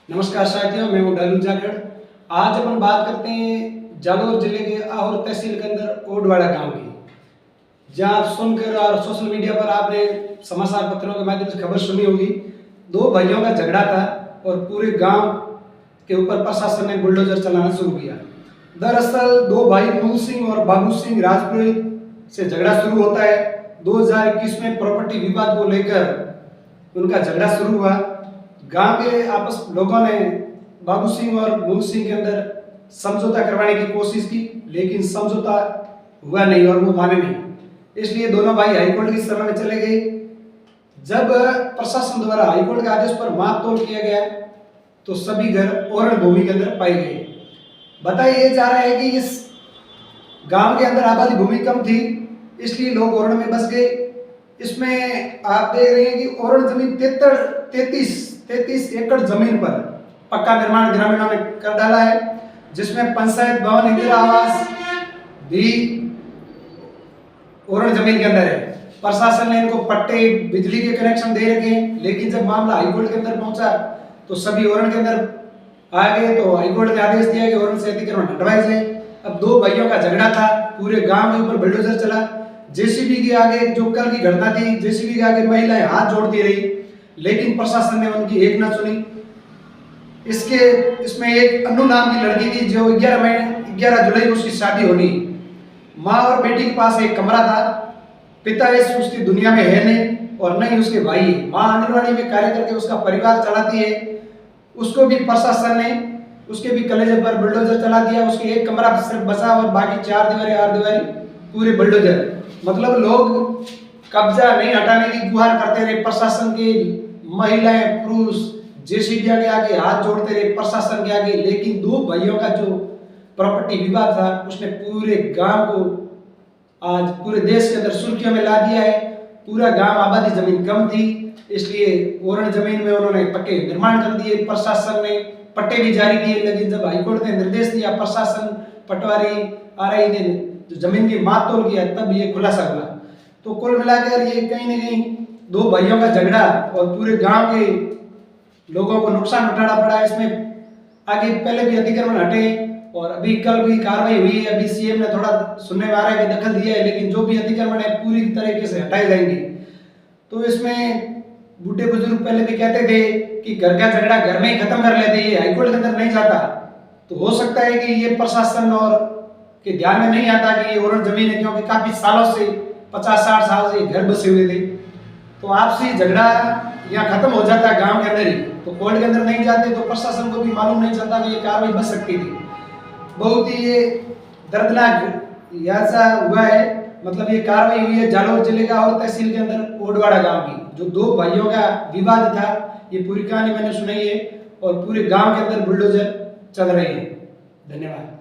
नमस्कार साथियों, मैं हूँ डालू जाखड़। आज अपन बात करते हैं जालौर जिले के आहोर तहसील के अंदर ओडवाड़ा गांव की, जहां आप सुनकर और सोशल मीडिया पर आपने समाचार पत्रों के माध्यम से खबर सुनी होगी। दो भाइयों का झगड़ा था और पूरे गांव के ऊपर प्रशासन ने बुलडोजर चलाना शुरू किया। दरअसल दो भाई मूल सिंह और बाबू सिंह राजपुरोहित से झगड़ा शुरू होता है। 2021 में प्रॉपर्टी विवाद को लेकर उनका झगड़ा शुरू हुआ। गांव के आपस लोगों ने बाबू सिंह और मूल सिंह के अंदर समझौता करवाने की कोशिश की, लेकिन समझौता हुआ नहीं और वो माने नहीं। इसलिए दोनों भाई हाईकोर्ट की शरण में चले गए। जब प्रशासन द्वारा हाईकोर्ट के आदेश पर माप तोल किया गया तो सभी घर ओरण भूमि के अंदर पाए गए। बताया ये जा रहा है कि इस गांव के अंदर आबादी भूमि कम थी, इसलिए लोग ओरण में बस गए। इसमें आप देख रहे हैं कि ओरण जमीन 33 एकड़ जमीन पर पक्का निर्माण ग्रामीणों ने कर डाला है, जिसमें पंचायत भवन, इंदिरा आवास भी ओरण जमीन के अंदर है। प्रशासन ने इनको पट्टे, बिजली के कनेक्शन दे रखे हैं, लेकिन जब मामला हाईकोर्ट के अंदर पहुंचा तो सभी ओरण के अंदर आ गए। तो हाईकोर्ट ने आदेश दिया कि ओरण से अतिक्रमण हटवाए जाए। अब दो भाइयों का झगड़ा था, पूरे गांव के ऊपर बुलडोजर चला। जेसीबी के आगे, जो कल की घटना थी, जेसीबी के आगे महिलाएं हाथ जोड़ती रही, लेकिन प्रशासन ने उनकी एक न सुनी। इसमें एक अन्नू नाम की लड़की थी, जो 11 जुलाई को उसकी शादी होनी। माँ और बेटी के पास एक कमरा था। पिता इस उसकी दुनिया में है नहीं और नहीं उसके भाई। माँ आंगनबाड़ी में कार्य करके उसका परिवार चलाती है। उसको भी प्रशासन ने उसके भी कलेजे पर बुलडोजर चला दिया। उसके एक कमरा सिर्फ बचा और बाकी 4 दीवारी पूरे बुलडोजर। मतलब लोग कब्जा नहीं हटाने की गुहार करते रहे प्रशासन के। महिलाएं, पुरुष जेसीबी के आगे हाथ जोड़ते रहे प्रशासन के आगे, लेकिन दो भाइयों का जो प्रॉपर्टी विवाद था उसने पूरे गांव को आज पूरे देश के अंदर सुर्खियों में ला दिया है। पूरा गांव, आबादी जमीन कम थी, इसलिए ओरण जमीन में उन्होंने पट्टे निर्माण कर दिए। प्रशासन ने पट्टे भी जारी किए, लेकिन जब हाईकोर्ट ने निर्देश दिया, प्रशासन, पटवारी, आरआई ने जो जमीन की माप तोल किया, तब ये खुलासा हुआ। तो कुल मिलाकर ये कहीं ना कहीं दो भाइयों का झगड़ा और पूरे गांव के लोगों को नुकसान उठाना पड़ा। इसमें आगे पहले भी अतिक्रमण हटे और अभी कल भी कार्रवाई हुई है। अभी सीएम ने थोड़ा सुनने में आ रहा है कि दखल दिया है, लेकिन जो भी अतिक्रमण है पूरी तरीके से हटाए जाएंगे। तो इसमें बूढ़े बुजुर्ग पहले भी कहते थे कि घर का झगड़ा घर में ही खत्म कर लेते, ये हाईकोर्ट के अंदर नहीं जाता। तो हो सकता है कि ये प्रशासन और के ध्यान में नहीं आता कि ये ओरण जमीन है, क्योंकि काफी सालों से 50-60 साल से घर बसे हुए थे। तो आपसी झगड़ा यहाँ खत्म हो जाता है गांव के अंदर ही। तो कोर्ट के अंदर नहीं जाते तो प्रशासन को भी मालूम नहीं चलता कि ये कार्रवाई बच सकती थी। बहुत ही ये दर्दनाक ऐसा हुआ है। मतलब ये कार्रवाई हुई है जालौर जिले का और तहसील के अंदर ओडवाड़ा गांव की। जो दो भाइयों का विवाद था, ये पूरी कहानी मैंने सुनाई है और पूरे गांव के अंदर बुलडोजर चल रहे हैं। धन्यवाद।